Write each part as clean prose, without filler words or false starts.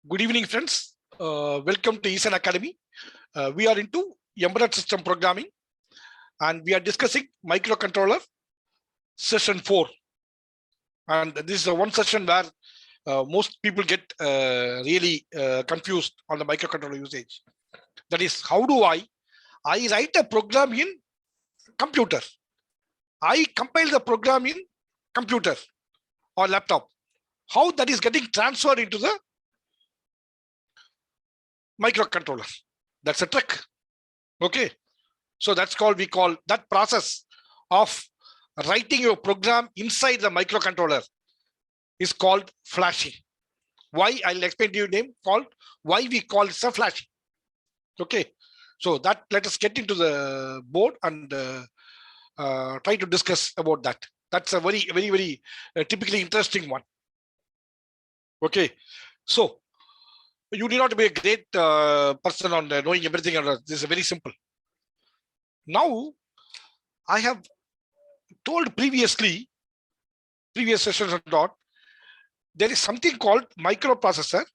Good evening, friends. Welcome to ESAN Academy. We are into embedded system programming and we are discussing microcontroller session 4. And this is the one session where most people get really confused on the microcontroller usage. That is, how do I write a program in computer? I compile the program in computer or laptop. How that is getting transferred into the microcontroller? That's a trick. Okay, so we call that process of writing your program inside the microcontroller is called flashing. Why? I'll explain to you name called why we call it a flashing. Okay, so that let us get into the board and try to discuss about that. That's a very typically interesting one. Okay, so you need not to be a great person on knowing everything. This is very simple. Now, I have told previous sessions and all, there is something called microprocessor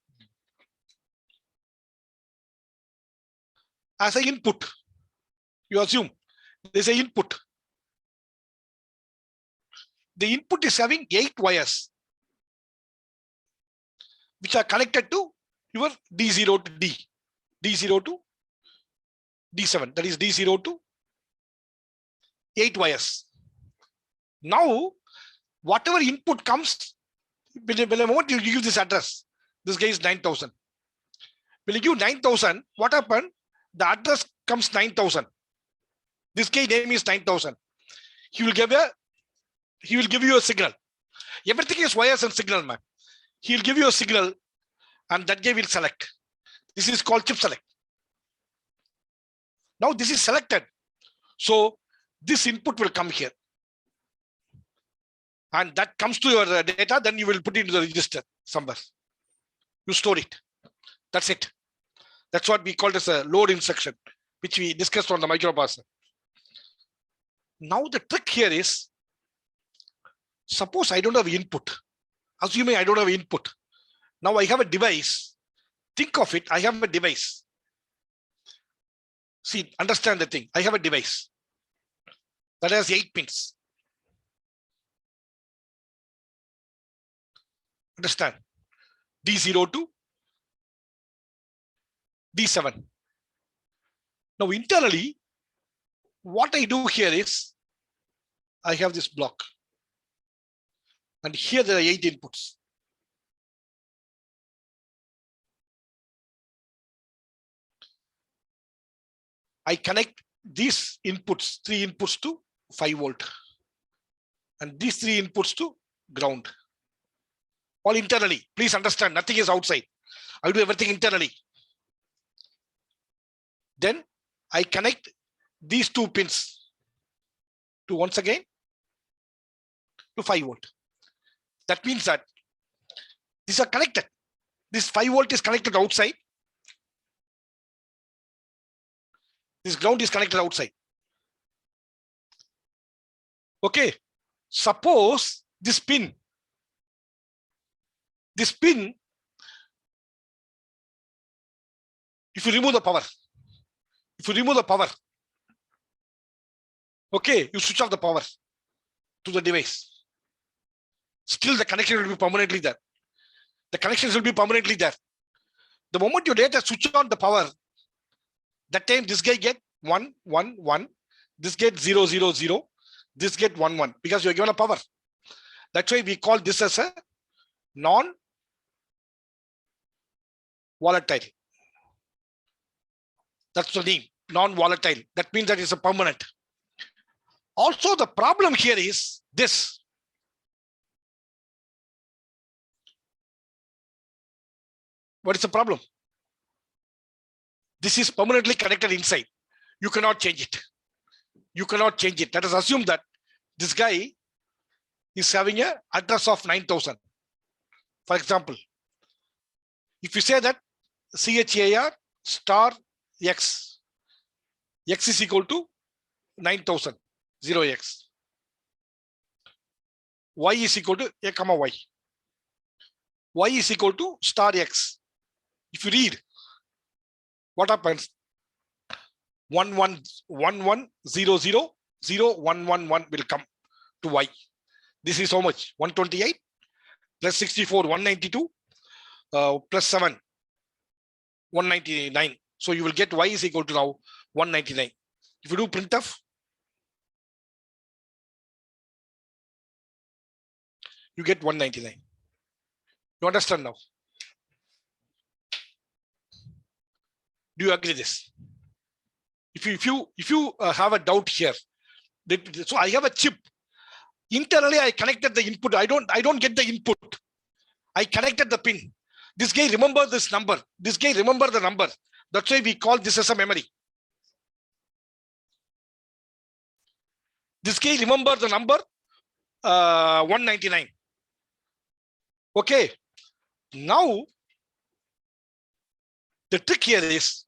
as an input. You assume there's an input. The input is having 8 wires which are connected to your D0 to D, D0 to D7. That is D0 to 8 wires. Now, whatever input comes, when the moment you give this address, this guy is 9,000. When you give 9,000, what happened? The address comes 9,000. This guy name is 9,000. He will give you a signal. Everything is wires and signal, man. He will give you a signal, and that guy will select. This is called chip select. Now this is selected, so this input will come here, and that comes to your data. Then you will put it into the register somewhere. You store it. That's it. That's what we call as a load instruction, which we discussed on the microprocessor. Now the trick here is, suppose I don't have input. Assuming I don't have input. Now I have a device. Think of it. I have a device. See, understand the thing. I have a device that has 8 pins. Understand? D0 to D7. Now internally, what I do here is, I have this block. And here there are 8 inputs. I connect these inputs, 3 inputs to 5 volt. And these 3 inputs to ground. All internally. Please understand, nothing is outside. I do everything internally. Then I connect these 2 pins to, once again, to 5 volt. That means that these are connected. This 5 volt is connected outside. This ground is connected outside. Okay. Suppose this pin, if you remove the power, okay, you switch off the power to the device. Still the connection will be permanently there. The connections will be permanently there. The moment you data switch on the power, that time this guy get 1, 1, 1, this get 0, 0, 0, this get 1, 1, because you are given a power. That's why we call this as a non-volatile. That's the name, non-volatile. That means that it's a permanent. Also, the problem here is this. What is the problem? This is permanently connected inside. You cannot change it. You cannot change it. Let us assume that this guy is having an address of 9,000. For example, if you say that CHAR star X, X is equal to 9,000, 0x. Y is equal to A comma Y. Y is equal to star X. If you read, what happens? 1111000111 will come to Y. This is how much? 128 plus 64, 192 plus 7, 199. So you will get Y is equal to now 199. If you do printf, you get 199. You understand now? Do you agree this? If you have a doubt here, so I have a chip. Internally, I connected the input. I don't get the input. I connected the pin. This guy remember this number. This guy remember the number. That's why we call this as a memory. This guy remember the number 199. Okay. Now, the trick here is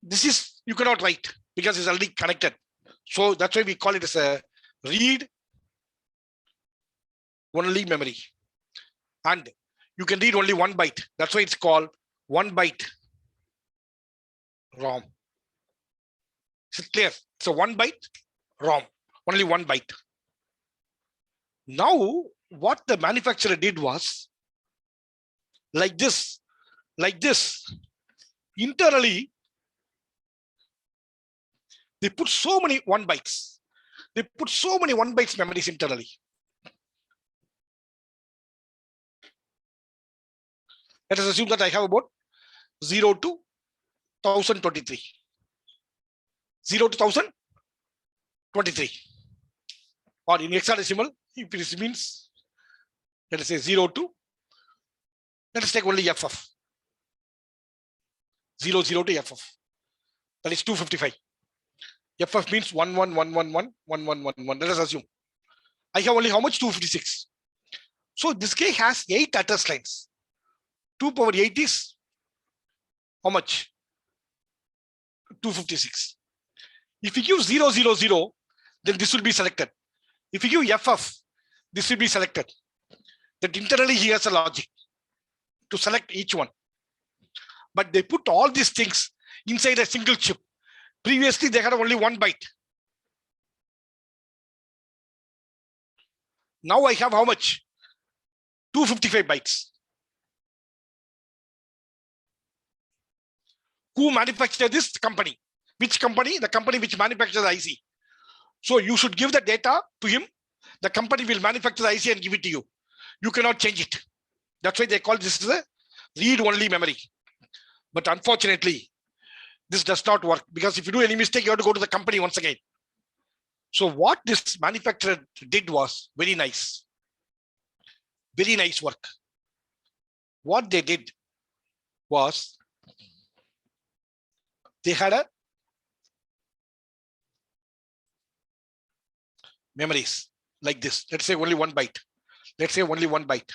this is you cannot write because it's already connected. So that's why we call it as a read only memory. And you can read only 1 byte. That's why it's called 1 byte ROM. Is it clear? It's a 1 byte ROM, only 1 byte. Now, what the manufacturer did was like this. Internally, they put so many 1 bytes. They put so many 1 bytes memories internally. Let us assume that I have about 0 to 1023. 0 to 1023. Or in hexadecimal, if it means, let us say 0 to, let us take only FF. 00 to FF. That is 255. FF means 11111111. Let us assume. I have only how much? 256. So this guy has 8 address lines. 2 power 8 is how much? 256. If you give 000, then this will be selected. If you give FF, this will be selected. That internally he has a logic to select each one. But they put all these things inside a single chip. Previously, they had only 1 byte. Now I have how much? 255 bytes. Who manufactured this company? Which company? The company which manufactures the IC. So you should give the data to him. The company will manufacture the IC and give it to you. You cannot change it. That's why they call this a read-only memory. But unfortunately, this does not work because if you do any mistake, you have to go to the company once again. So what this manufacturer did was very nice. Very nice work. What they did was they had a memories like this. Let's say only 1 byte. Let's say only 1 byte.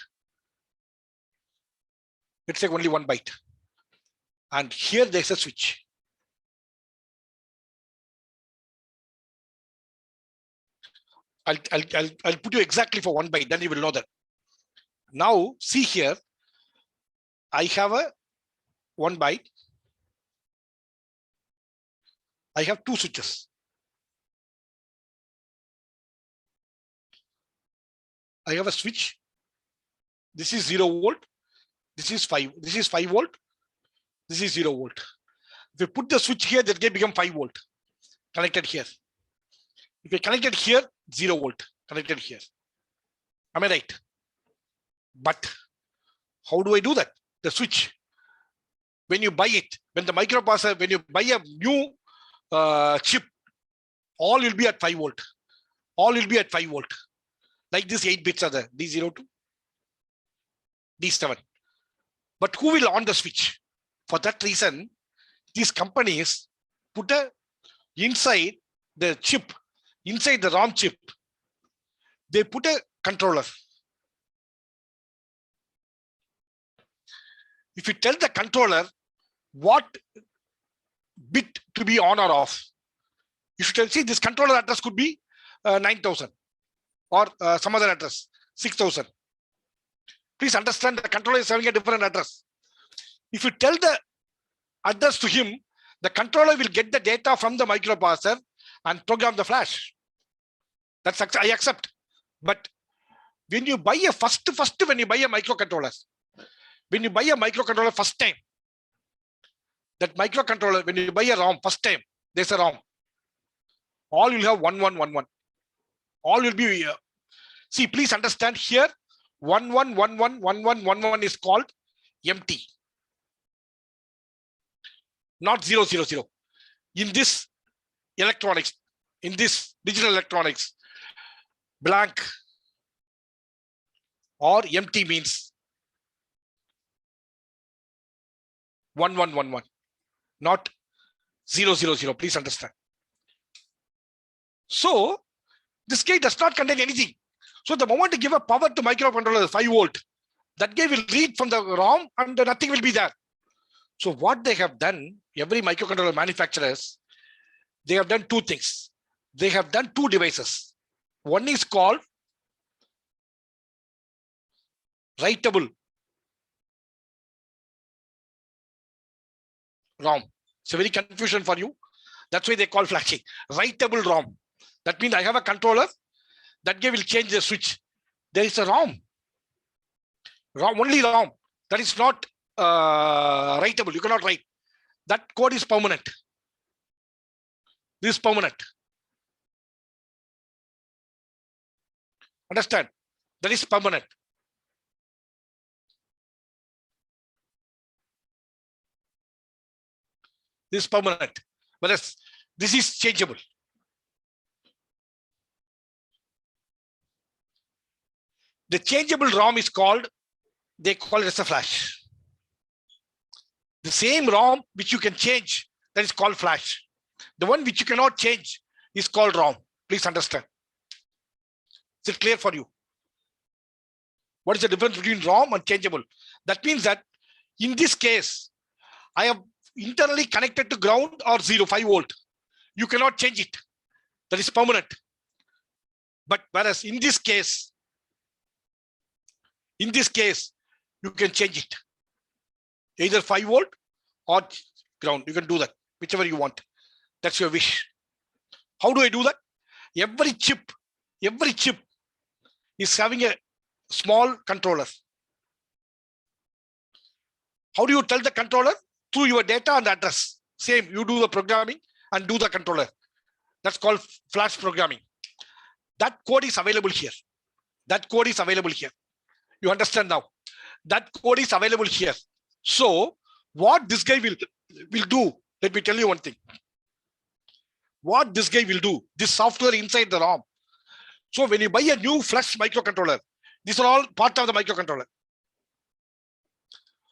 Let's say only 1 byte. And here there's a switch. I'll put you exactly for 1 byte, then you will know that. Now, see here, I have a 1 byte. I have 2 switches. I have a switch. This is 0 volt. This is 5. This is 5 volt. This is 0 volt. If you put the switch here, that can become 5 volt. Connected here. If you connected here, 0 volt. Connected here. Am I right? But how do I do that? The switch. When you buy it, when the microprocessor, when you buy a new chip, all will be at 5 volt. All will be at 5 volt. Like this 8 bits are there. D0 to D7. But who will on the switch? For that reason, these companies put a inside the chip, inside the ROM chip, they put a controller. If you tell the controller what bit to be on or off, you should tell, see, this controller address could be 9000 or some other address, 6000. Please understand the controller is having a different address. If you tell the address to him, the controller will get the data from the microprocessor and program the flash. That's I accept. But when you buy a first when you buy a microcontroller, first time, that microcontroller, when you buy a ROM first time, there's a ROM. All you'll have 1111. All will be see, please understand here, 11111111 is called empty, not 000. In this electronics, in this digital electronics, blank or empty means 1111, not 000. Please understand. So this guy does not contain anything. So the moment you give a power to microcontroller 5 volt, that guy will read from the ROM and nothing will be there. So what they have done, every microcontroller manufacturers, they have done two things. They have done two devices. One is called writable ROM. It's a very confusion for you. That's why they call flashing. Writable ROM. That means I have a controller. That guy will change the switch. There is a ROM. Only ROM. That is not writable. You cannot write. That code is permanent. This is permanent. Understand? That is permanent. This is permanent. But this is changeable. The changeable ROM is called, they call it as a flash. The same ROM which you can change, that is called flash. The one which you cannot change is called ROM. Please understand. Is it clear for you? What is the difference between ROM and changeable? That means that in this case, I have internally connected to ground or 5 volt. You cannot change it. That is permanent. But whereas in this case, you can change it. Either 5 volt or ground. You can do that, whichever you want. That's your wish. How do I do that? Every chip is having a small controller. How do you tell the controller? Through your data and address. Same, you do the programming and do the controller. That's called flash programming. That code is available here. You understand now? That code is available here. So what this guy will do, let me tell you one thing. What this guy will do, this software inside the ROM. So when you buy a new flash microcontroller, these are all part of the microcontroller.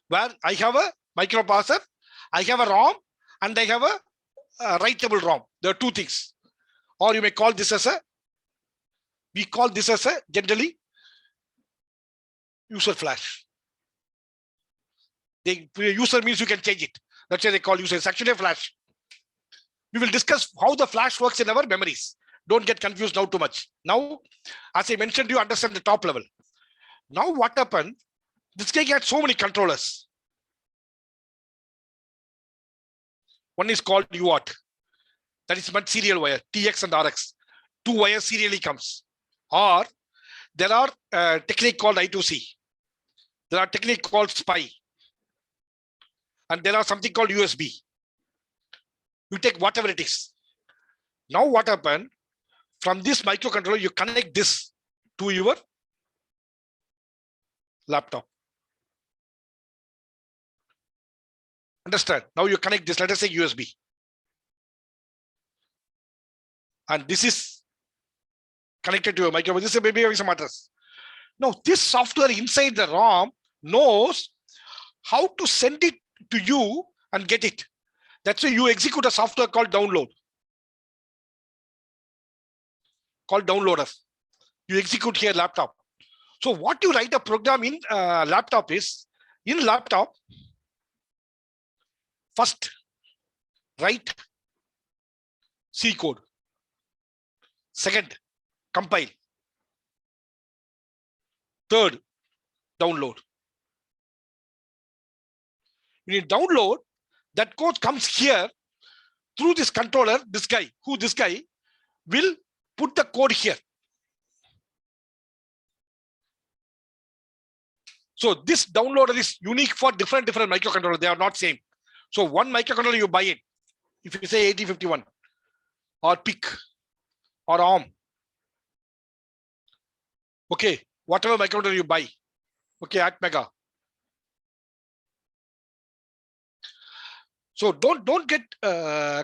Where I have a microprocessor, I have a ROM, and I have a writable ROM. There are two things. Or you may call this as we call this as a generally user flash. The user means you can change it. That's why they call user. It's actually a flash. We will discuss how the flash works in our memories. Don't get confused now too much. Now, as I mentioned, you understand the top level. Now what happened? This guy had so many controllers. One is called UART. That is much serial wire, TX and RX. 2 wires serially comes. Or there are technique called I2C. There are technique called SPI. And there are something called USB. You take whatever it is. Now what happened? From this microcontroller, you connect this to your laptop. Understand? Now you connect this, let us say USB. And this is connected to a microcontroller. This is maybe having some address. Now this software inside the ROM knows how to send it to you and get it. That's why you execute a software called download. Called downloader. You execute here laptop. So what you write a program in laptop is, in laptop, first write C code. Second, compile. Third, download. When you download, that code comes here through this controller, this guy will put the code here. So this downloader is unique for different microcontrollers. They are not same. So one microcontroller you buy it. If you say 8051 or PIC or ARM, okay, whatever microcontroller you buy, okay, at Mega. So don't get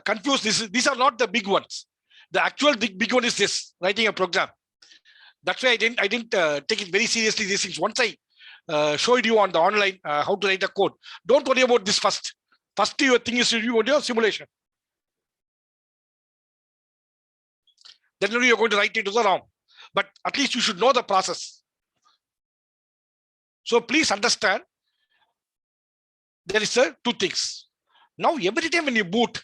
confused. These are not the big ones. The actual big one is this: writing a program. That's why I didn't take it very seriously. These things. Once I showed you on the online how to write a code, don't worry about this first. First, your thing is you want your simulation. Then you're going to write it to the ROM. But at least you should know the process. So please understand, there is two things. Now, every time when you boot,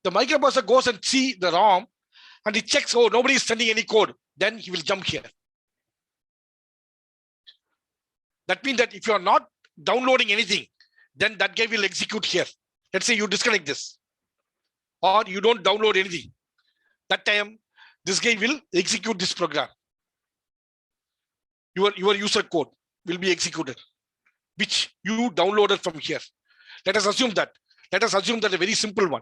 the microprocessor goes and see the ROM and he checks, oh, nobody is sending any code. Then he will jump here. That means that if you are not downloading anything, then that guy will execute here. Let's say you disconnect this or you don't download anything. That time, this guy will execute this program. Your user code will be executed, which you downloaded from here. Let us assume that. Let us assume that a very simple one.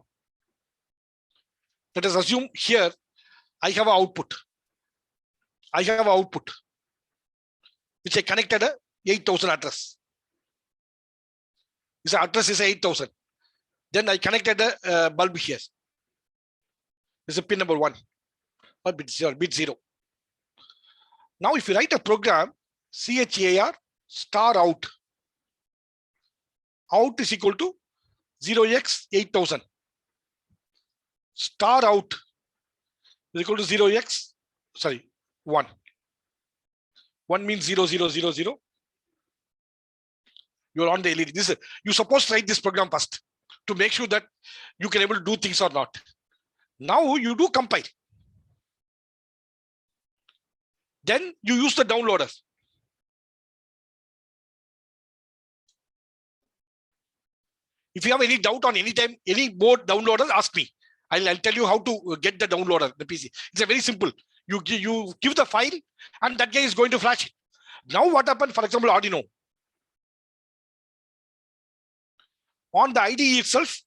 Let us assume here I have an output. I have an output which I connected a 8000 address. This address is 8000. Then I connected a bulb here. This is pin number 1 or bit 0. Now, if you write a program, CHAR star out. Out is equal to 0x8000. Star out is equal to 1. 1 means 0, 0, 0, 0. You're on the LED. You're supposed to write this program first to make sure that you can able to do things or not. Now you do compile. Then you use the downloader. If you have any doubt on any time, any board downloader, ask me. I'll tell you how to get the downloader, the PC. It's a very simple. You give the file and that guy is going to flash it. Now what happened, for example, Arduino. On the IDE itself,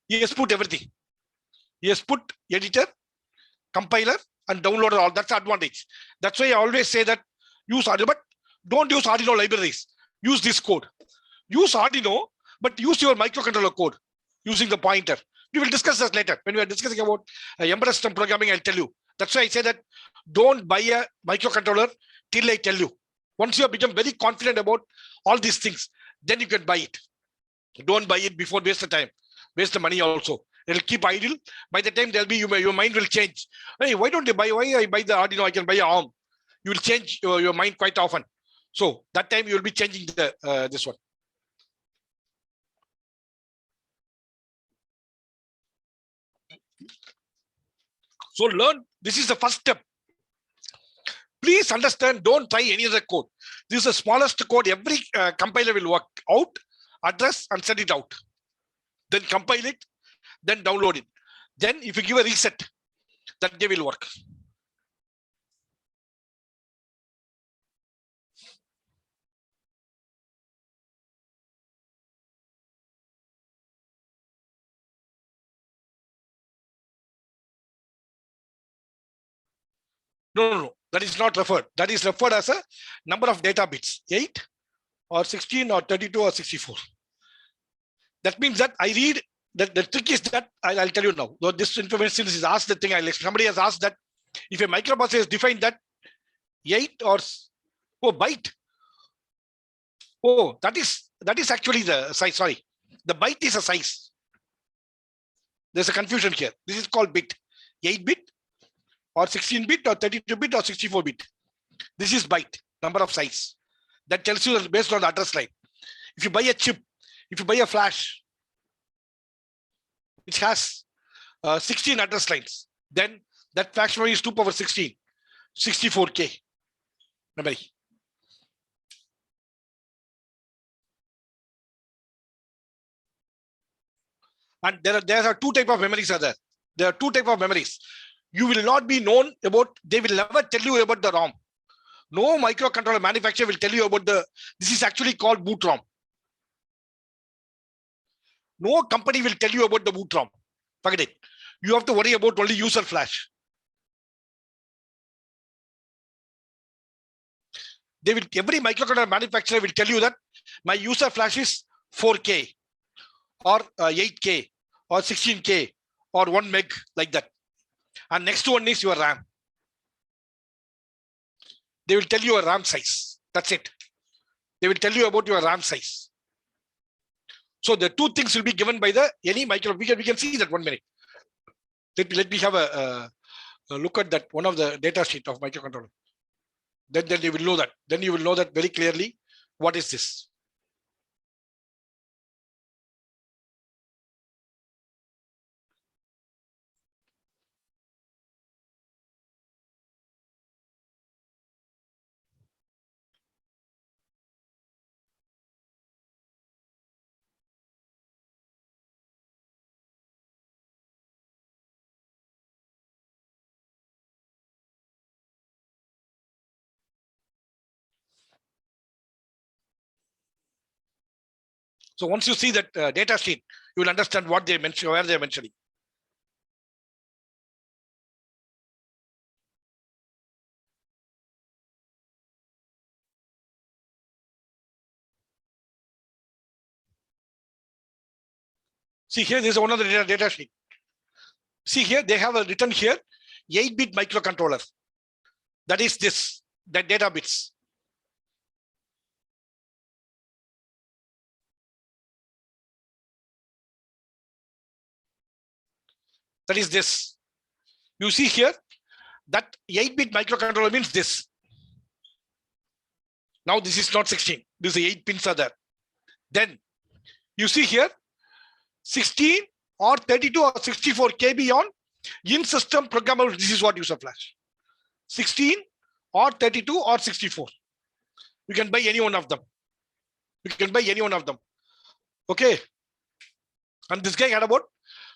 he has put everything. He has put editor, compiler, and downloader. All that's the advantage. That's why I always say that use Arduino, but don't use Arduino libraries. Use this code. Use Arduino, but use your microcontroller code using the pointer. We will discuss this later. When we are discussing about embedded system programming, I'll tell you. That's why I say that don't buy a microcontroller till I tell you. Once you have become very confident about all these things, then you can buy it. Don't buy it before waste the time. Waste the money also. It'll keep idle. By the time there'll be, your mind will change. Hey, why don't you buy? Why I buy the Arduino? I can buy a ARM. You will change your mind quite often. So that time you will be changing the this one. So learn. This is the first step. Please understand. Don't try any other code. This is the smallest code. Every compiler will work out, address, and send it out. Then compile it. Then download it. Then if you give a reset, that day will work. No. That is not referred. That is referred as a number of data bits, 8 or 16 or 32 or 64. That means that I read. The trick is that I'll tell you now. Though this information is asked, the thing somebody has asked that if a microprocessor is defined that 8 or byte. Oh, that is actually the size. Sorry, the byte is a size. There's a confusion here. This is called bit, 8-bit or 16-bit or 32-bit or 64-bit. This is byte, number of size. That tells you based on the address line. If you buy a chip, if you buy a flash, which has 16 address lines, then that flash memory is 2 power 16, 64K memory. And there are two types of memories are there. There are two types of memories. You will not be known about, they will never tell you about the ROM. No microcontroller manufacturer will tell you about this is actually called boot ROM. No company will tell you about the boot ROM. Forget it. You have to worry about only user flash. Every microcontroller manufacturer will tell you that my user flash is 4K or 8K or 16K or 1 meg, like that. And next one is your RAM. They will tell you a RAM size. That's it. They will tell you about your RAM size. So the two things will be given by any micro. We can see that 1 minute. Let me have a look at that, one of the data sheet of microcontroller. Then you will know that. Then you will know that very clearly. What is this? So once you see that data sheet, you will understand what they mention, where they are mentioning. See here, this is one of the data sheet. See here, they have a written here 8-bit microcontroller. That is this, that data bits. That is this. You see here, that 8-bit microcontroller means this. Now this is not 16. These 8 pins are there. Then you see here, 16 or 32 or 64 KB on in-system programmable. This is what user flash. 16 or 32 or 64. You can buy any one of them. You can buy any one of them. Okay. And this guy had about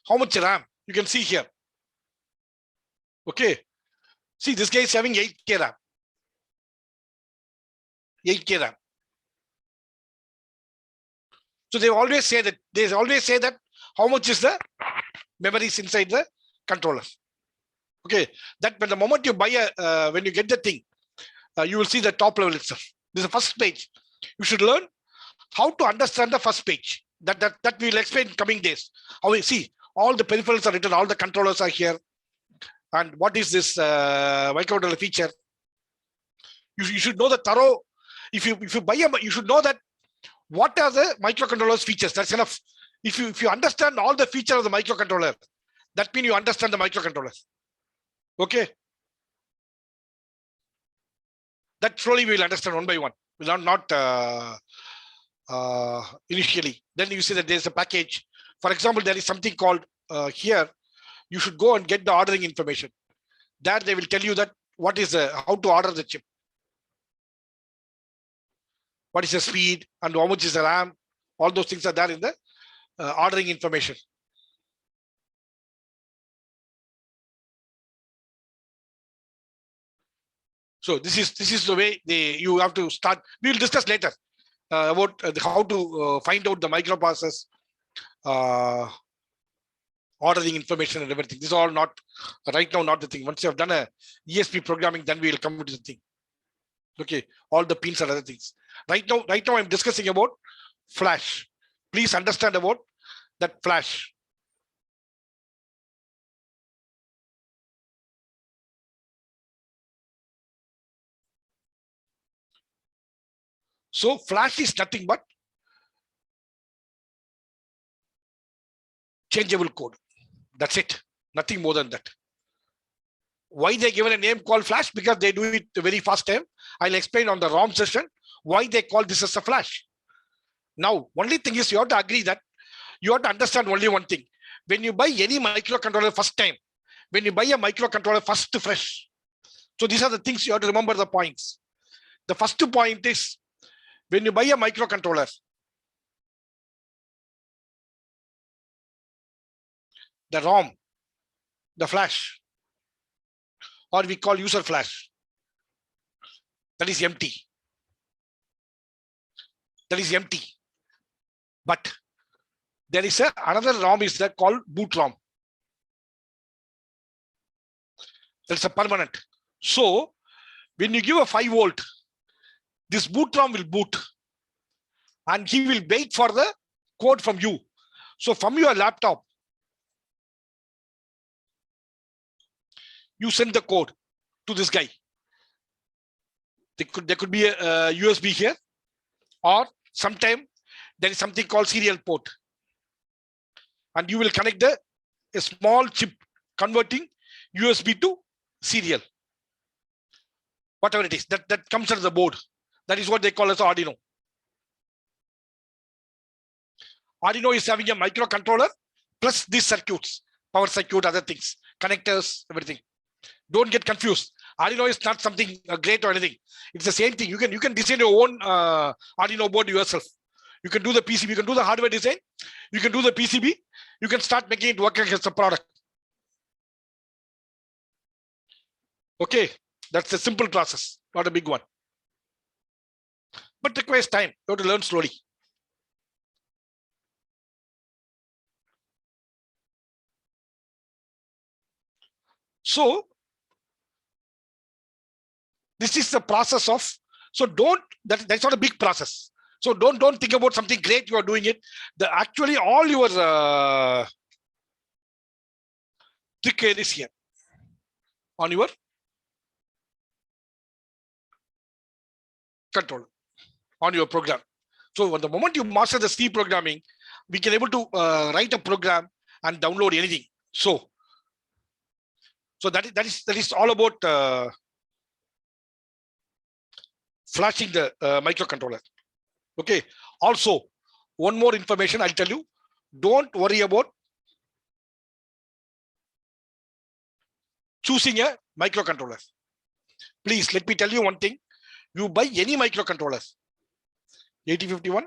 how much RAM? You can see here. Okay. See, this guy is having 8K RAM. 8K RAM. So they always say that how much is the memories inside the controller. Okay. That when the moment you buy when you get the thing, you will see the top level itself. This is the first page. You should learn how to understand the first page. That we will explain in coming days. How we see all the peripherals are written, all the controllers are here. And what is this microcontroller feature? You should know the thorough. If you buy you should know that what are the microcontroller's features. That's enough. If you understand all the features of the microcontroller, that means you understand the microcontroller. Okay. That slowly we will understand one by one. Not initially. Then you see that there's a package. For example, there is something called here. You should go and get the ordering information. There they will tell you that what is how to order the chip. What is the speed and how much is the RAM? All those things are there in the ordering information. So this is the way you have to start. We will discuss later about how to find out the microprocess, ordering information and everything. This is all not right now, not the thing. Once you have done a ESP programming, then we will come to the thing. Okay, all the pins and other things. Right now I'm discussing about flash. Please understand about that flash. So flash is nothing but changeable code. That's it. Nothing more than that. Why they given a name called flash? Because they do it very fast time. I'll explain on the ROM session why they call this as a flash. Now, only thing is you have to agree that you have to understand only one thing. When you buy any microcontroller first time, when you buy a microcontroller first fresh. So these are the things you have to remember the points. The first point is when you buy a microcontroller, the ROM, the flash, or we call user flash. That is empty. That is empty. But there is another ROM is that called boot ROM. That's a permanent. So when you give a 5 volt, this boot ROM will boot and he will wait for the code from you. So from your laptop, you send the code to this guy. There could be a USB here, or sometime there is something called serial port. And you will connect a small chip converting USB to serial. Whatever it is, that comes as the board. That is what they call as Arduino. Arduino is having a microcontroller plus these circuits, power circuit, other things, connectors, everything. Don't get confused. Arduino is not something great or anything. It's the same thing. You can design your own Arduino board yourself. You can do the PCB, you can do the hardware design, you can do the PCB, you can start making it work as a product. Okay, that's a simple process, not a big one. But requires time. You have to learn slowly. So this is the process of, so that's not a big process. So don't think about something great you are doing it. Actually all your trick is here on your controller, on your program. So when the moment you master the C programming, we can able to write a program and download anything. So that is all about flashing the microcontroller. Okay. Also, one more information I'll tell you. Don't worry about choosing a microcontroller. Please let me tell you one thing. You buy any microcontroller, 8051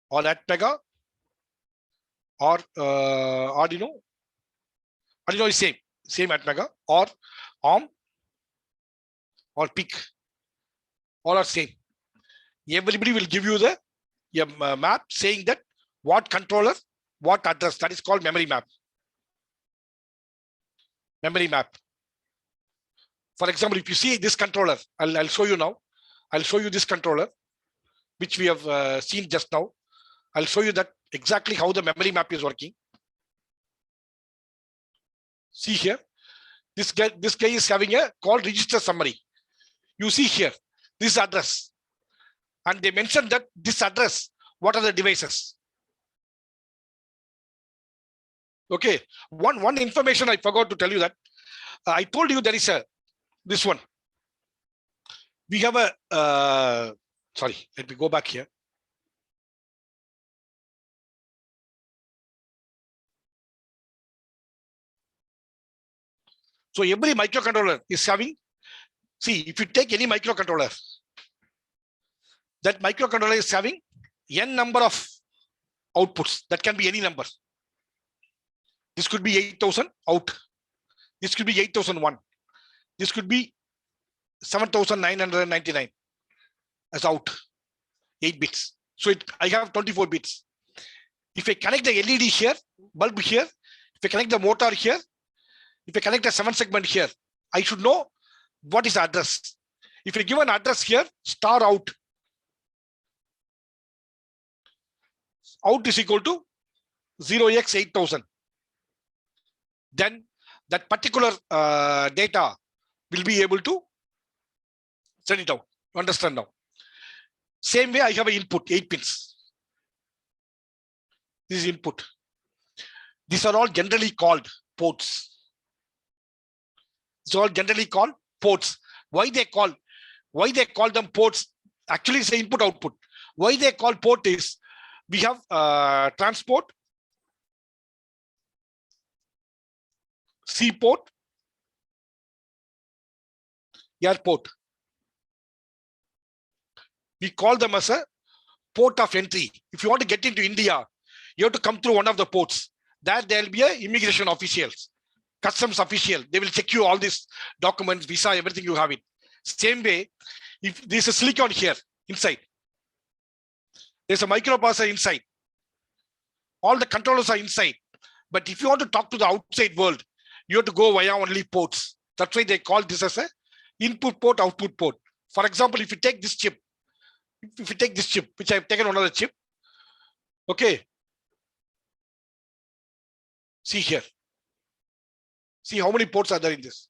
or Atmega or Arduino. Arduino is same Atmega or ARM or PIC. All are same. Everybody will give you the map saying that what controller, what address. That is called memory map. Memory map. For example, if you see this controller, I'll show you now. I'll show you this controller, which we have seen just now. I'll show you that exactly how the memory map is working. See here, this guy is having a call register summary. You see here, this address. And they mentioned that this address, what are the devices? Okay, one information I forgot to tell you that I told you there is this one. We have a sorry, let me go back here. So every microcontroller is having, see, if you take any microcontroller, that microcontroller is having n number of outputs. That can be any number. This could be 8000 out. This could be 8001. This could be 7999 as out, 8 bits. So I have 24 bits. If I connect the LED here, bulb here, if I connect the motor here, if I connect a 7 segment here, I should know what is the address. If I give an address here, star out. Out is equal to 0x8000. Then that particular data will be able to send it out. Understand now? Same way, I have an input, 8 pins. This is input. These are all generally called ports. It's all generally called ports. Why they call them ports? Actually, it's input output. Why they call port is we have transport, seaport, airport. We call them as a port of entry. If you want to get into India, you have to come through one of the ports. That there'll be a immigration officials, customs official. They will check you all these documents, visa, everything you have it. Same way, if there's a silicon here inside, there's a microprocessor inside. All the controllers are inside. But if you want to talk to the outside world, you have to go via only ports. That's why they call this as a input port, output port. For example, if you take this chip, which I've taken another chip, okay. See here. See how many ports are there in this.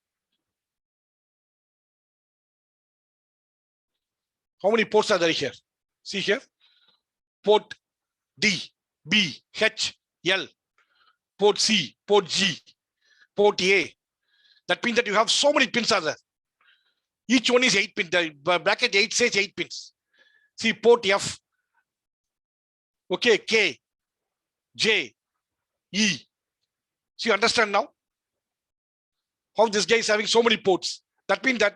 How many ports are there here? See here. Port D, B, H, L, port C, port G, port A. That means that you have so many pins are there. Each one is 8 pins. The bracket 8 says 8 pins. See port F. Okay, K, J, E. So you understand now how this guy is having so many ports. That means that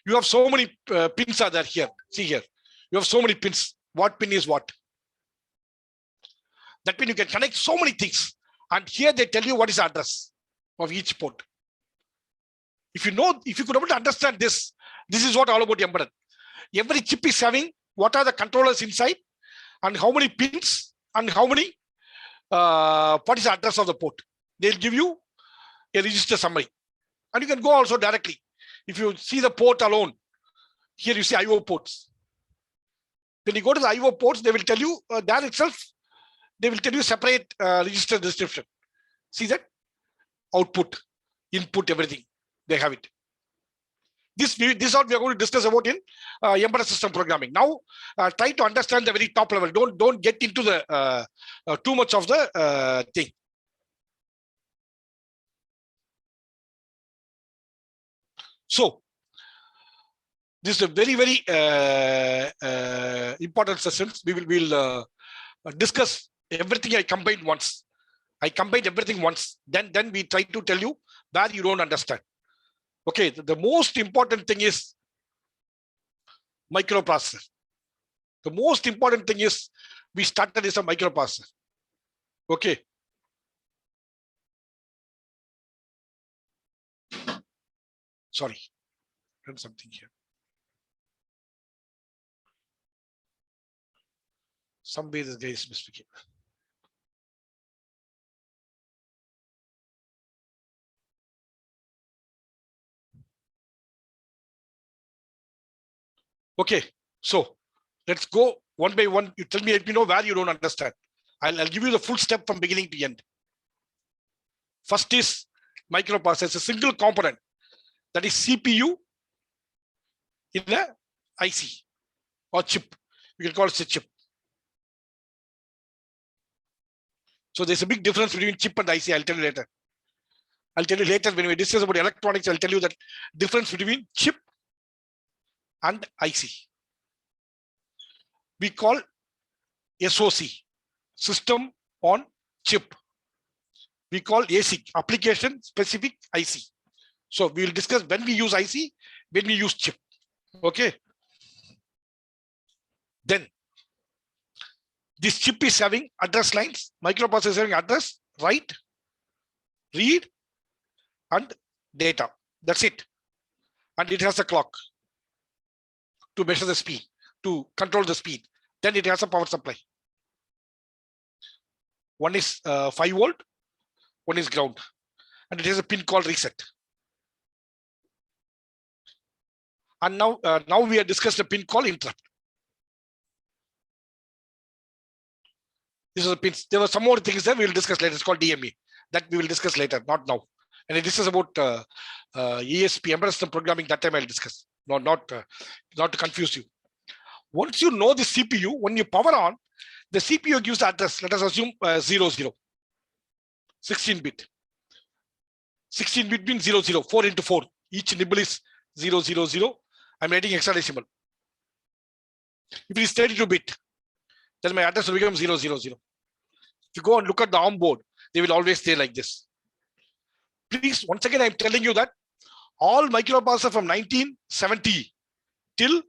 you have so many pins are there here. See here. You have so many pins. What pin is what? That means you can connect so many things. And here they tell you what is the address of each port. If you could able to understand this, this is what all about embedded. Every chip is having what are the controllers inside and how many pins and how many, what is the address of the port. They'll give you a register summary. And you can go also directly. If you see the port alone, here you see IO ports. When you go to the IO ports, they will tell you there itself, they will tell you separate register description. See that? Output, input, everything. They have it. This is what we are going to discuss about in embedded system programming. Now, try to understand the very top level. Don't get into the too much of the thing. So, this is a very, very important session. We will discuss everything I combined once. I combined everything once. Then we try to tell you where you don't understand. Okay, the most important thing is microprocessor. The most important thing is we started as a microprocessor. Okay. Sorry, done something here. Some way this guy is misspeaking. Okay, so let's go one by one. You tell me, let me know where you don't understand. I'll give you the full step from beginning to end. First is microprocessor, a single component. That is CPU in the IC or chip. You can call it a chip. So there's a big difference between chip and IC. I'll tell you later. I'll tell you later when we discuss about electronics. I'll tell you that difference between chip and IC. We call SoC, system on chip. We call ASIC, application specific IC. So we will discuss when we use IC, when we use chip. Okay. Then this chip is having address lines, microprocessor is having address, write, read, and data. That's it. And it has a clock to measure the speed, to control the speed. Then it has a power supply. One is 5 volt, one is ground, and it has a pin called reset. And now we have discussed a pin called interrupt. These are the pins. There were some more things that we will discuss later. It's called DME. That we will discuss later, not now. And if this is about ESP, embedded system programming, that time I'll discuss. Not to confuse you. Once you know the CPU, when you power on, the CPU gives the address. Let us assume 00, 16-bit. 16-bit means 00, 4 into 4. Each nibble is 000. I'm writing hexadecimal. If it is 32-bit, then my address will become 000. If you go and look at the ARM board, they will always stay like this. Please, once again, I'm telling you that all microprocessors from 1970 till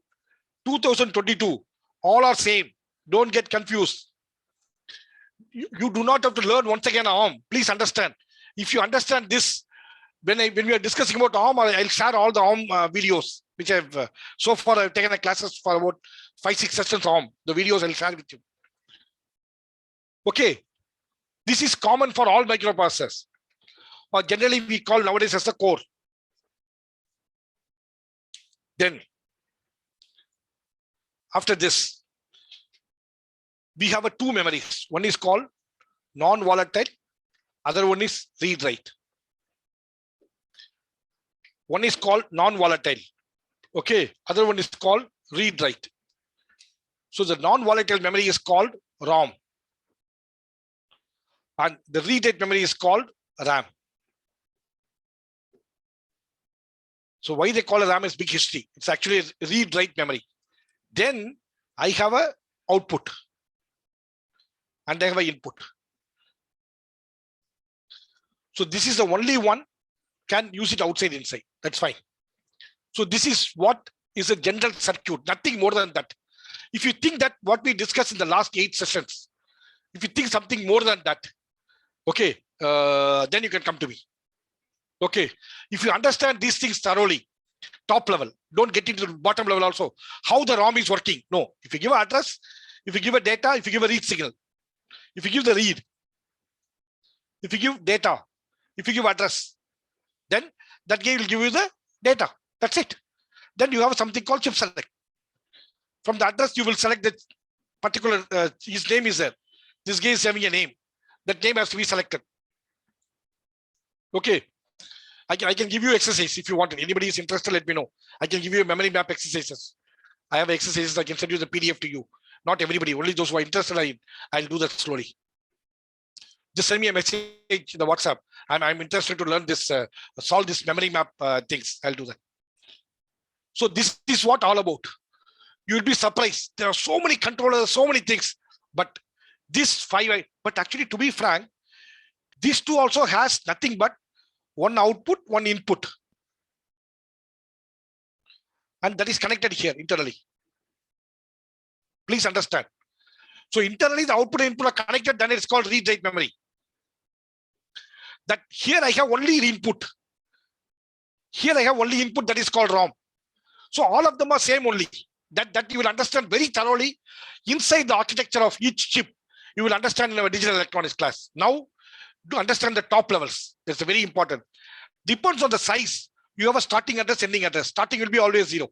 2022, all are same. Don't get confused. you do not have to learn once again ARM. Please understand. If you understand this, when we are discussing about ARM, I'll share all the ARM videos, which so far I've taken classes for about 5-6 sessions ARM. The videos I'll share with you. Okay. This is common for all microprocessors, or generally we call nowadays as the core. Then, after this, we have two memories. One is called non-volatile, other one is read-write. One is called non-volatile. Okay, other one is called read-write. So the non-volatile memory is called ROM. And the read-write memory is called RAM. So why they call it RAM is big history. It's actually a read-write memory. Then I have a output and I have an input. So this is the only one can use it outside, inside. That's fine. So this is what is a general circuit, nothing more than that. If you think that what we discussed in the last 8 sessions, if you think something more than that, okay, then you can come to me. Okay, if you understand these things thoroughly, top level, don't get into the bottom level also, how the ROM is working. No, if you give an address, if you give a data, if you give a read signal, if you give the read, if you give data, if you give address, then that guy will give you the data. That's it. Then you have something called chip select. From the address, you will select the particular, his name is there. This guy is having a name. That name has to be selected. Okay. I can give you exercise if you want it. Anybody is interested, let me know. I can give you memory map exercises. I have exercises. I can send you the PDF to you. Not everybody, only those who are interested. I'll do that slowly. Just send me a message in the WhatsApp. I'm interested to learn this, solve this memory map things. I'll do that. So this is what all about. You will be surprised. There are so many controllers, so many things, but this 5, but actually, to be frank, these two also has nothing but one output, one input. And that is connected here internally. Please understand. So internally, the output and input are connected, then it's called read-write memory. That here I have only input. Here I have only input, that is called ROM. So all of them are same only. That you will understand very thoroughly inside the architecture of each chip. You will understand in our digital electronics class. Now, to understand the top levels, that's very important. Depends on the size. You have a starting address, ending address. Starting will be always 0.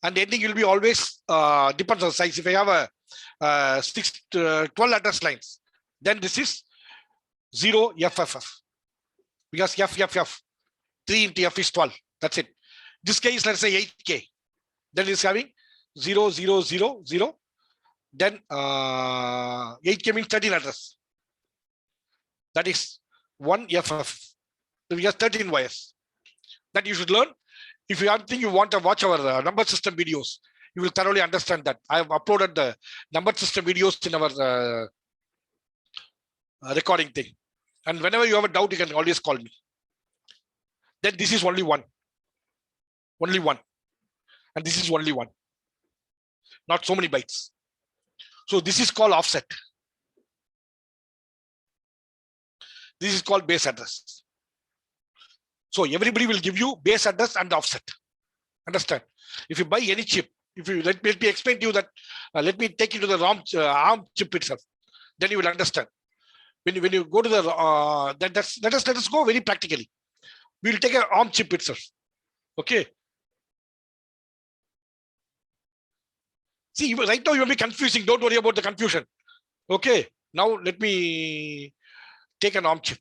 And ending will be always, depends on the size. If I have a 12 address lines, then this is 0 FFF. Because FFF, 3 into F is 12. That's it. This case, let's say 8K. Then it's having 0, 0, 0, 0. Then 8K means 13 address. That is 1 FF. So we have 13 wires. That you should learn. If you think you want to watch our number system videos, you will thoroughly understand that. I have uploaded the number system videos in our recording thing. And whenever you have a doubt, you can always call me. Then this is only one. Only one. And this is only one. Not so many bytes. So this is called offset. This is called base address. So everybody will give you base address and offset. Understand? If you buy any chip, if you let me explain to you that, let me take you to the ARM chip itself. Then you will understand. When you go to the let us go very practically. We will take an ARM chip itself. Okay. See, right now you will be confusing. Don't worry about the confusion. Okay. Now let me take an ARM chip.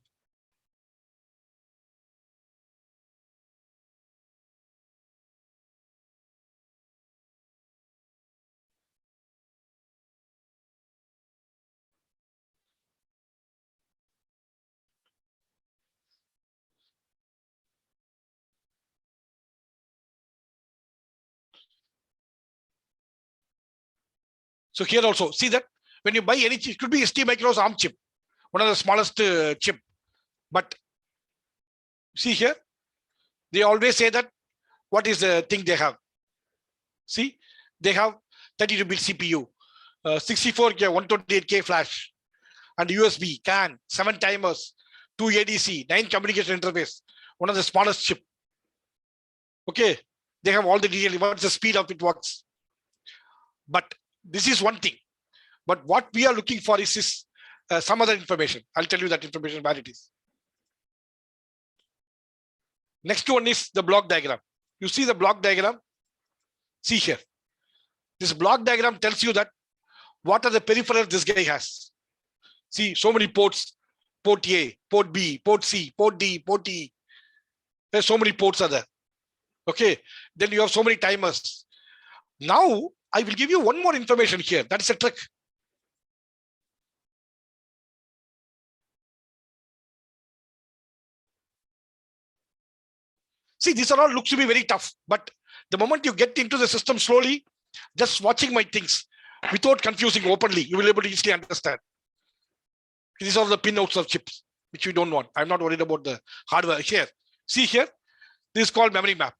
So here also, see that when you buy any chip, it could be STMicroelectronics ARM chip, one of the smallest chip. But see here, they always say that what is the thing they have? See, they have 32-bit CPU, 64K, 128K flash, and USB, CAN, 7 timers, 2 ADC, 9 communication interface, one of the smallest chip. Okay, they have all the detail, what's the speed of it works. But this is one thing. But what we are looking for is some other information. I'll tell you that information where it is. Next one is the block diagram. You see the block diagram? See here. This block diagram tells you that what are the peripherals this guy has. See, so many ports. Port A, port B, port C, port D, port E. There's so many ports are there. Okay. Then you have so many timers. Now, I will give you one more information here. That is a trick. See, these are all looks to be very tough, but the moment you get into the system slowly, just watching my things without confusing openly, you will be able to easily understand. These are the pinouts of chips, which you don't want. I'm not worried about the hardware here. See here, this is called memory map.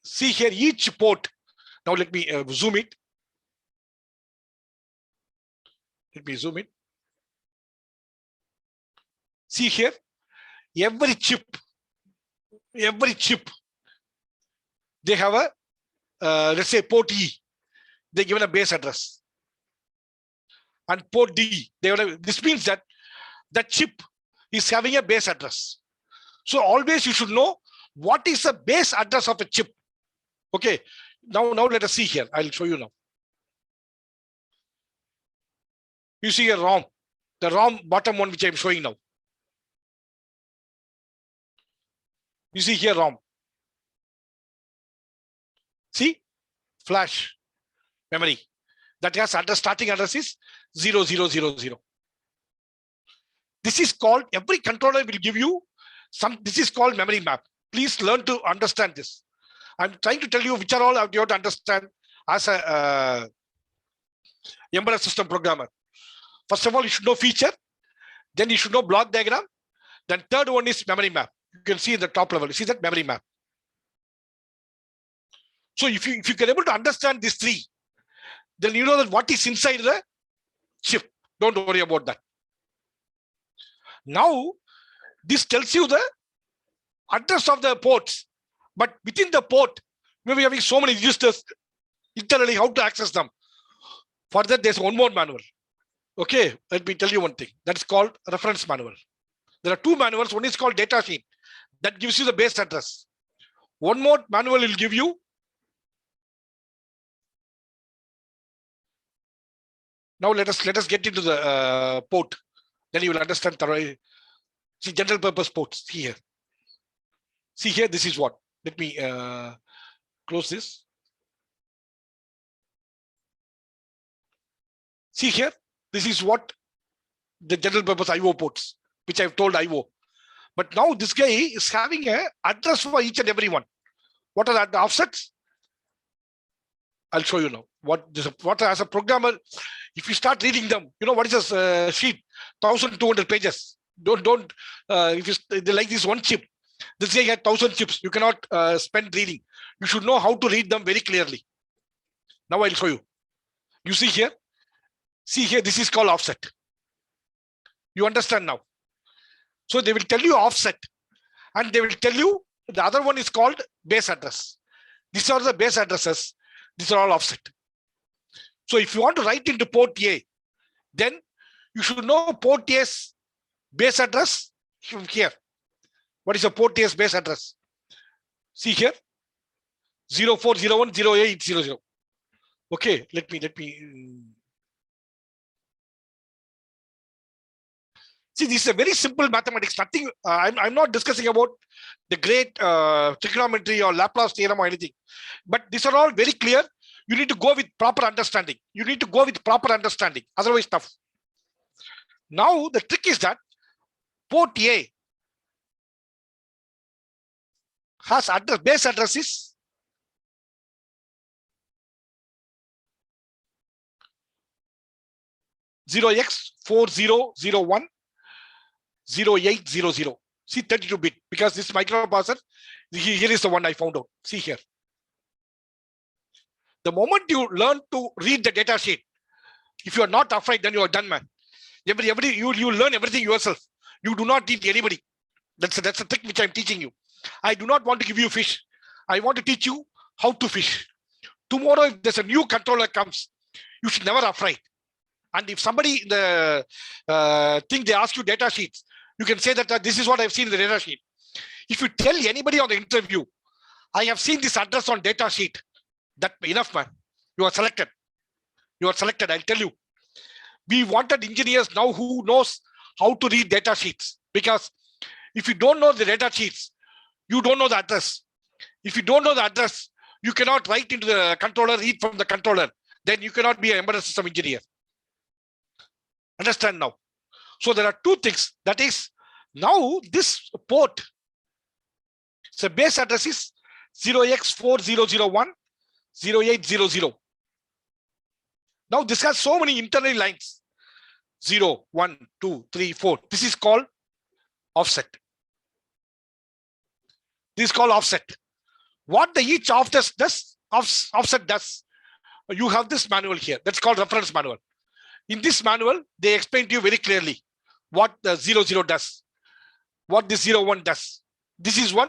See here, each port. Now let me zoom it. Let me zoom it. See here, every chip, they have a, let's say port E, they're given a base address. And port D, this means that the chip is having a base address. So always you should know what is the base address of a chip. Okay, now let us see here. I'll show you now. You see a ROM, the ROM bottom one which I'm showing now. You see here ROM. See, flash memory that has address, starting address is 0000. This is called, every controller will give you some, this is called memory map. Please learn to understand this. I'm trying to tell you which are all you have to understand as a embedded system programmer. First of all, you should know feature, then you should know block diagram, then third one is memory map. You can see in the top level, you see that memory map. So if you can able to understand these three, then you know that what is inside the chip. Don't worry about that. Now, this tells you the address of the ports, but within the port, maybe having so many registers, internally how to access them. For that, there's one more manual. Okay, let me tell you one thing. That's called reference manual. There are two manuals. One is called data sheet. That gives you the base address. One more manual will give you. Now let us get into the port. Then you will understand thoroughly. See, general purpose ports. See here. See here, this is what. Let me close this. See here, this is what the general purpose IO ports, which I've told IO. But now this guy is having an address for each and every one. What are the offsets? I'll show you now. What as a programmer, if you start reading them, you know what is a sheet? 1,200 pages. Don't. If you like this one chip, this guy had 1,000 chips. You cannot spend reading. You should know how to read them very clearly. Now I'll show you. You see here. See here. This is called offset. You understand now. So they will tell you offset, and they will tell you the other one is called base address. These are the base addresses. These are all offset. So if you want to write into port A, then you should know port A's base address from here. What is a port A's base address? See here, 0401 0800. Okay, let me. See, this is a very simple mathematics. Nothing. I'm not discussing about the great trigonometry or Laplace theorem or anything, but these are all very clear. You need to go with proper understanding. Otherwise, tough. Now the trick is that port A has base addresses 0x4001 0800. See 32-bit, because this microprocessor, here is the one I found out. See here. The moment you learn to read the data sheet, If you are not afraid, then you are done, man. You learn everything yourself. You do not need anybody. That's a trick which I'm teaching you. I do not want to give you fish. I want to teach you how to fish. Tomorrow, if there's a new controller comes, you should never afraid. And if somebody in the thing they ask you data sheets, you can say that this is what I've seen in the data sheet. If you tell anybody on the interview, I have seen this address on data sheet, that enough, man. You are selected. You are selected. I'll tell you. We wanted engineers now who knows how to read data sheets, because if you don't know the data sheets, you don't know the address. If you don't know the address, you cannot write into the controller, read from the controller. Then you cannot be an embedded system engineer. Understand now? So there are two things. That is, now this port, so base address is 0x4001 0800. Now this has so many internal lines. 0, 1, 2, 3, 4. This is called offset. This is called offset. What the each offset does, you have this manual here. That's called reference manual. In this manual, they explain to you very clearly what the 00 does, what the 01 does. This is one.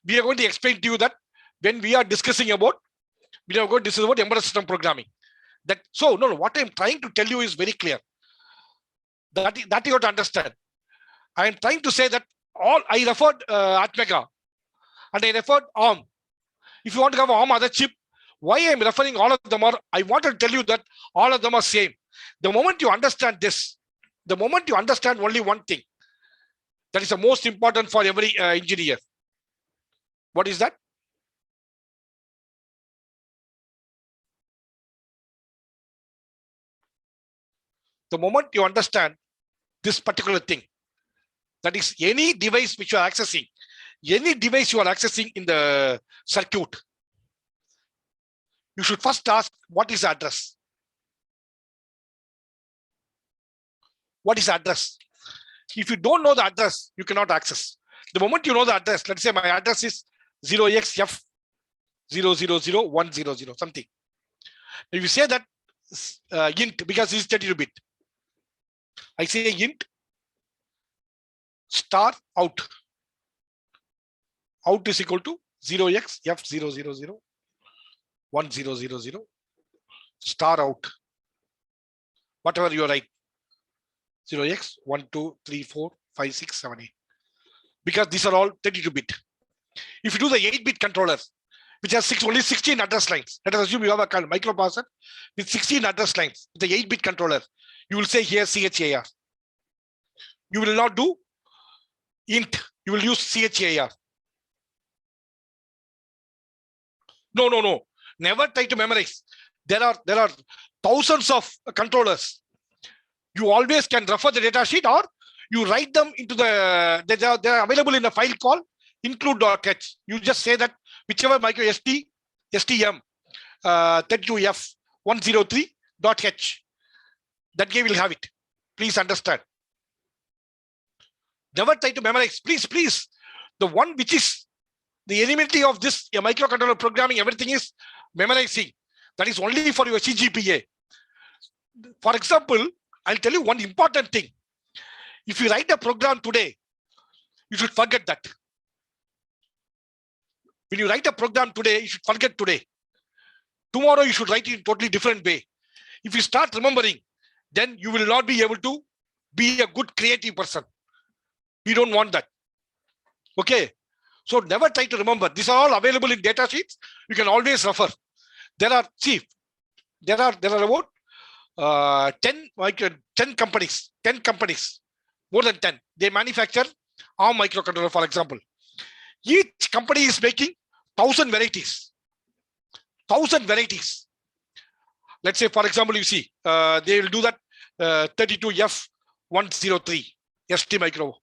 We are going to explain to you that when we are discussing about, this is about embedded system programming. What I'm trying to tell you is very clear. That you have to understand. I am trying to say that I referred Atmega and I referred ARM. If you want to have ARM other chip, why I'm referring all of them are, I want to tell you that all of them are same. The moment you understand this, the moment you understand only one thing, that is the most important for every engineer. What is that? The moment you understand this particular thing, that is any device which you are accessing, in the circuit, you should first ask, what is the address? What is the address? If you don't know the address, you cannot access. The moment you know the address, let's say my address is 0xF000100 something. If you say that int, because it's 32-bit, I say int star out. Out is equal to 0xF000100 star out. Whatever you write. 0x 1 2 3 4 5 6 7 8, because these are all 32-bit. If you do the 8-bit controller, which has only 16 address lines, let us assume you have a microprocessor with 16 address lines, the 8-bit controller, you will say here CHAR. You will not do int, you will use CHAR. No. Never try to memorize. There are thousands of controllers. You always can refer the data sheet, or you write them into they are available in a file called include.h. You just say that whichever micro STM 32F103.h, that guy will have it. Please understand. Never try to memorize. Please. The one which is the elementary of this microcontroller programming, everything is memorizing. That is only for your CGPA. For example, I'll tell you one important thing. If you write a program today, you should forget that. When you write a program today, you should forget today. Tomorrow, you should write it in a totally different way. If you start remembering, then you will not be able to be a good creative person. We don't want that. Okay. So never try to remember. These are all available in data sheets. You can always refer. There are about 10 companies, more than 10. They manufacture ARM microcontroller, for example. Each company is making 1,000 varieties. 1,000 varieties. Let's say, for example, you see, they will do that 32F103 ST micro,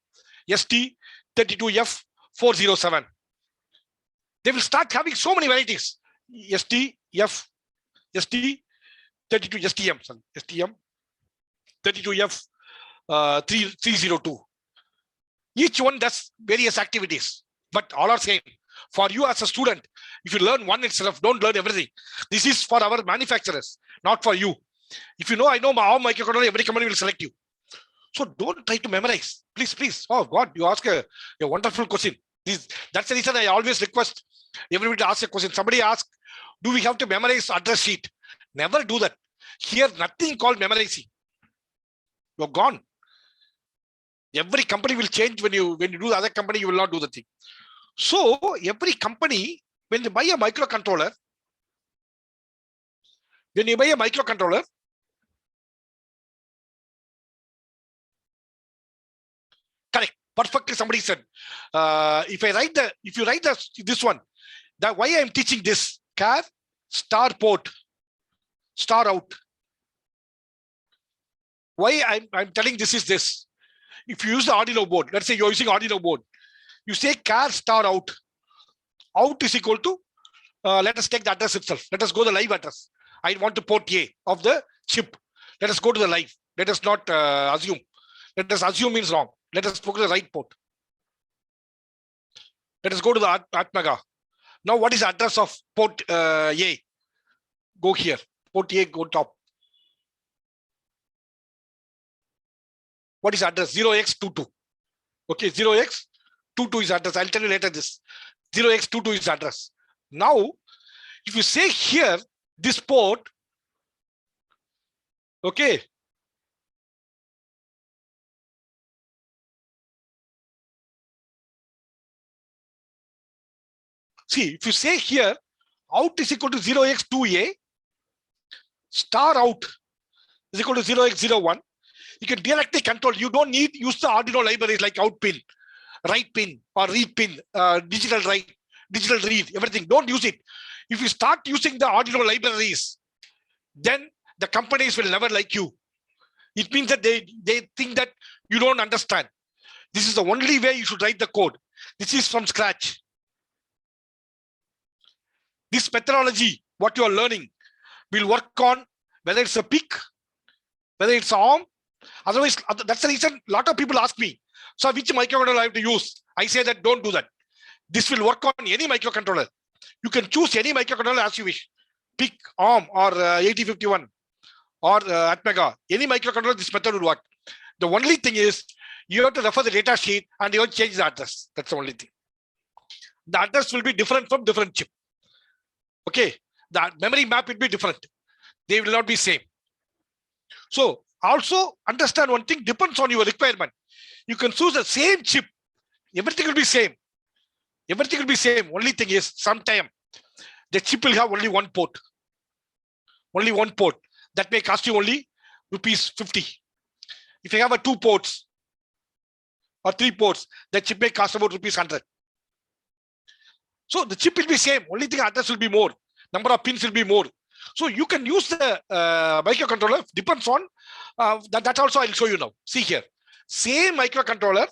ST 32F407. They will start having so many varieties. STM 32F 302. Each one does various activities, but all are same. For you as a student, if you learn one itself, don't learn everything. This is for our manufacturers, not for you. If you know, I know how microcontroller, every company will select you. So don't try to memorize. Please, please. Oh God, you ask a wonderful question. That's the reason I always request everybody to ask a question. Somebody asks, do we have to memorize address sheet? Never do that. Here, nothing called memorizing. You're gone. Every company will change when you do the other company, you will not do the thing. So every company, when they buy a microcontroller, correct, perfectly somebody said. If you write this one, that why I am teaching this, car, star port, star out. Why I'm telling this is this. If you use the Arduino board, let's say you're using Arduino board, you say car star out. Out is equal to, let us take the address itself. Let us go to the live address. I want to port A of the chip. Let us go to the live. Let us not assume. Let us assume means wrong. Let us go to the right port. Let us go to the Atmega. Now, what is the address of port A? Go here. Port A, go top. What is address? 0x22. Okay, 0x22 is address. I'll tell you later this. 0x22 is address. Now, if you say here, this port, okay. See, if you say here, out is equal to 0x2a, star out is equal to 0x01, you can directly control. You don't need use the Arduino libraries like out pin, write pin, or read pin, digital write, digital read, everything. Don't use it. If you start using the Arduino libraries, then the companies will never like you. It means that they think that you don't understand. This is the only way you should write the code. This is from scratch. This methodology, what you are learning, will work on whether it's a PIC, whether it's ARM. Otherwise, that's the reason a lot of people ask me, so which microcontroller I have to use? I say that don't do that. This will work on any microcontroller. You can choose any microcontroller as you wish. PIC, ARM, or 8051, or Atmega. Any microcontroller, this method will work. The only thing is, you have to refer the data sheet and you have to change the address. That's the only thing. The address will be different from different chip. Okay, the memory map will be different. They will not be same. So also understand one thing, depends on your requirement. You can choose the same chip. Everything will be same. Everything will be same. Only thing is, sometime the chip will have only one port. Only one port. That may cost you only ₹50. If you have a 2 ports or 3 ports, the chip may cost about ₹100. So the chip will be same. Only thing, address will be more. Number of pins will be more. So you can use the microcontroller. Depends on that. Also, I'll show you now. See here, same microcontroller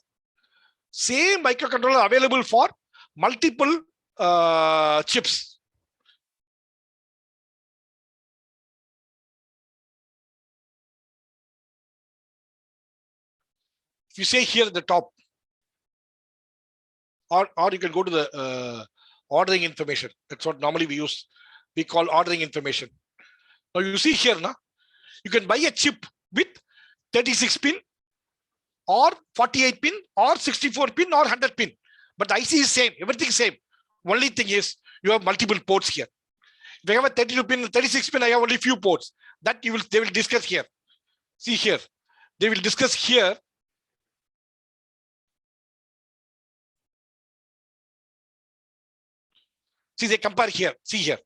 available for multiple chips. If you say here at the top, or you can go to the ordering information. That's what normally we use. We call ordering information. Now you see here, now you can buy a chip with 36 pin or 48 pin or 64 pin or 100 pin. But the IC is same, everything same. Only thing is you have multiple ports here. If I have a 32 pin, 36 pin, I have only few ports. That they will discuss here. See here, they will discuss here. See, they compare here. See here.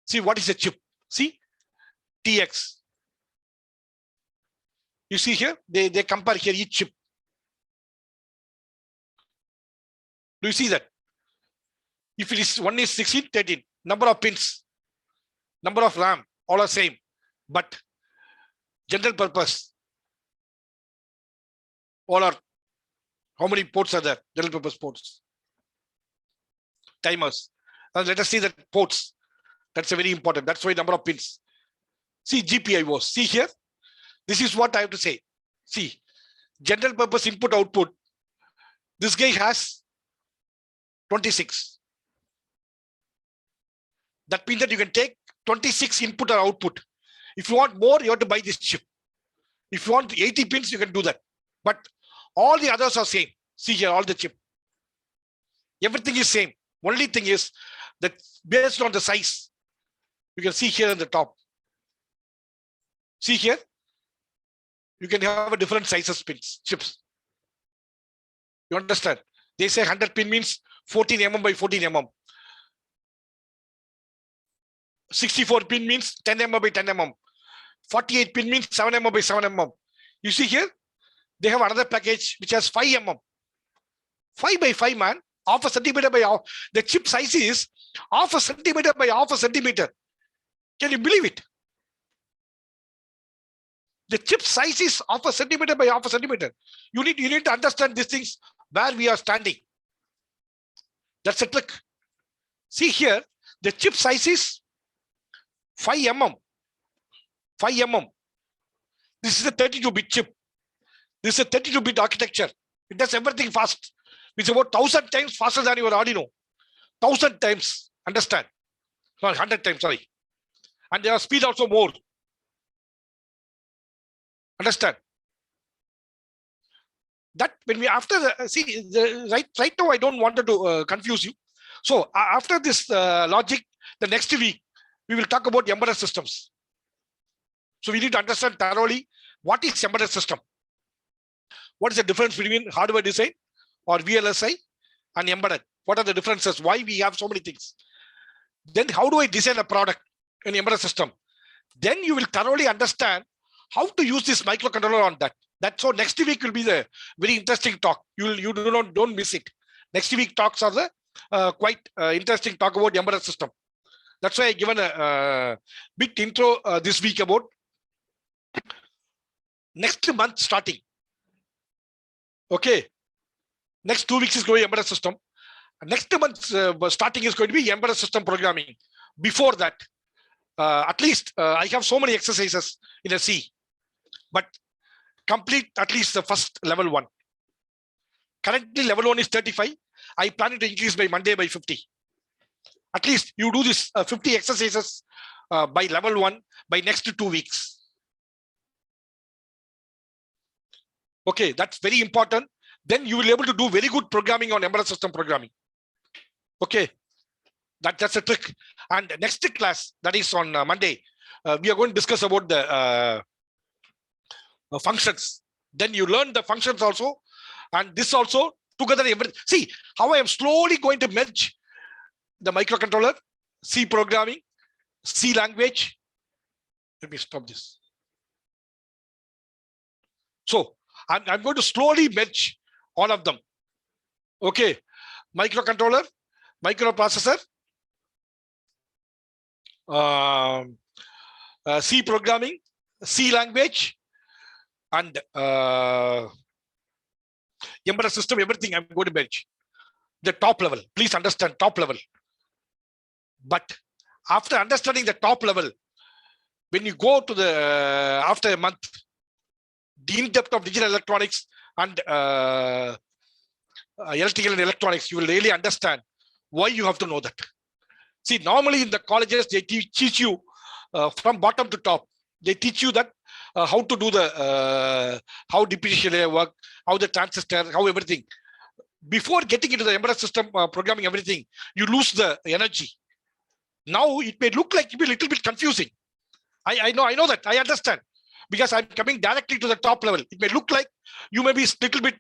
See, what is a chip? See, TX. You see here, they compare here each chip. Do you see that? If it is one is 16, 13, number of pins, number of RAM, all are same, but general purpose, all are, how many ports are there? General purpose ports. Timers. Let us see the ports. That's a very important. That's why number of pins. See, GPIOs. See here. This is what I have to say. See, general purpose input output. This guy has 26. That means that you can take 26 input or output. If you want more, you have to buy this chip. If you want 80 pins, you can do that. But all the others are same. See here, all the chip. Everything is same. Only thing is that based on the size, you can see here in the top. See here, you can have a different sizes pins, chips. You understand? They say 100 pin means 14 mm by 14 mm. 64 pin means 10 mm by 10 mm. 48 pin means 7 mm by 7 mm. You see here, they have another package which has 5 mm. 5 by 5, man. Half a centimeter by half. The chip size is half a centimeter by half a centimeter. Can you believe it? The chip size is half a centimeter by half a centimeter. You need to understand these things where we are standing. That's a trick. See here, the chip size is 5 mm. 5 mm. This is a 32-bit chip. This is a 32-bit architecture. It does everything fast. It's about 1,000 times faster than your Arduino. 1,000 times. Understand? Not 100 times, sorry. And their speed also more. Understand? That when we after the, see the, right now I don't want to confuse you. So after this logic, the next week we will talk about embedded systems. So we need to understand thoroughly what is embedded system. What is the difference between hardware design or VLSI and embedded? What are the differences? Why we have so many things? Then how do I design a product in embedded system? Then you will thoroughly understand how to use this microcontroller on that. That's so next week will be the very interesting talk. You don't miss it. Next week talks are the quite interesting talk about embedded system. That's why I given a bit intro this week about next month starting. Okay, next 2 weeks is going to be embedded system. Next month starting is going to be embedded system programming. Before that, at least I have so many exercises in a C, but complete at least the first level 1. Currently level 1 is 35. I plan to increase by Monday by 50. At least you do this 50 exercises by level 1 by next 2 weeks. Okay, that's very important. Then you will be able to do very good programming on embedded system programming. Okay, that's a trick. And next class, that is on Monday, we are going to discuss about the functions. Then you learn the functions also, and this also together. See how I am slowly going to merge the microcontroller, C programming, C language. Let me stop this. So I'm going to slowly merge all of them. Okay, microcontroller, microprocessor, C programming, C language, and embedded system, everything I'm going to merge. The top level, please understand top level. But after understanding the top level, when you go to the, after a month, the in-depth of digital electronics and electrical and electronics, you will really understand why you have to know that. See, normally in the colleges, they teach you from bottom to top. They teach you that how to do the, how depreciation layer work, how the transistor, how everything. Before getting into the embedded system programming everything, you lose the energy. Now it may look like it be a little bit confusing. I know that, I understand. Because I'm coming directly to the top level. It may look like you may be a little bit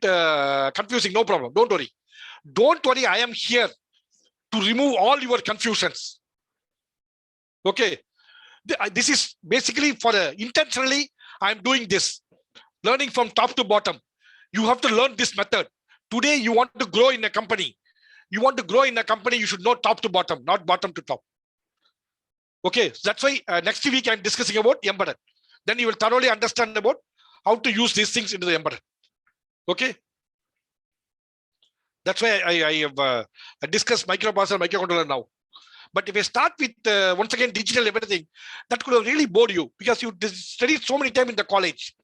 confusing, no problem, don't worry. Don't worry, I am here to remove all your confusions. Okay, this is basically for intentionally, I'm doing this. Learning from top to bottom. You have to learn this method. Today, you want to grow in a company. You want to grow in a company, you should know top to bottom, not bottom to top. Okay, that's why next week I'm discussing about embedded. Then you will thoroughly understand about how to use these things into the embedded. Okay. That's why I have discussed microprocessor, microcontroller now. But if I start with once again digital everything, that could have really bored you because you studied so many times in the college.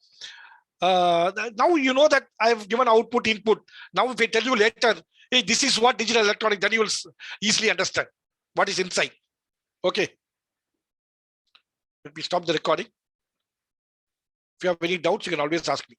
Now you know that I have given output, input. Now if I tell you later, hey, this is what digital electronics, then you will easily understand what is inside. Okay. Let me stop the recording. If you have any doubts, you can always ask me.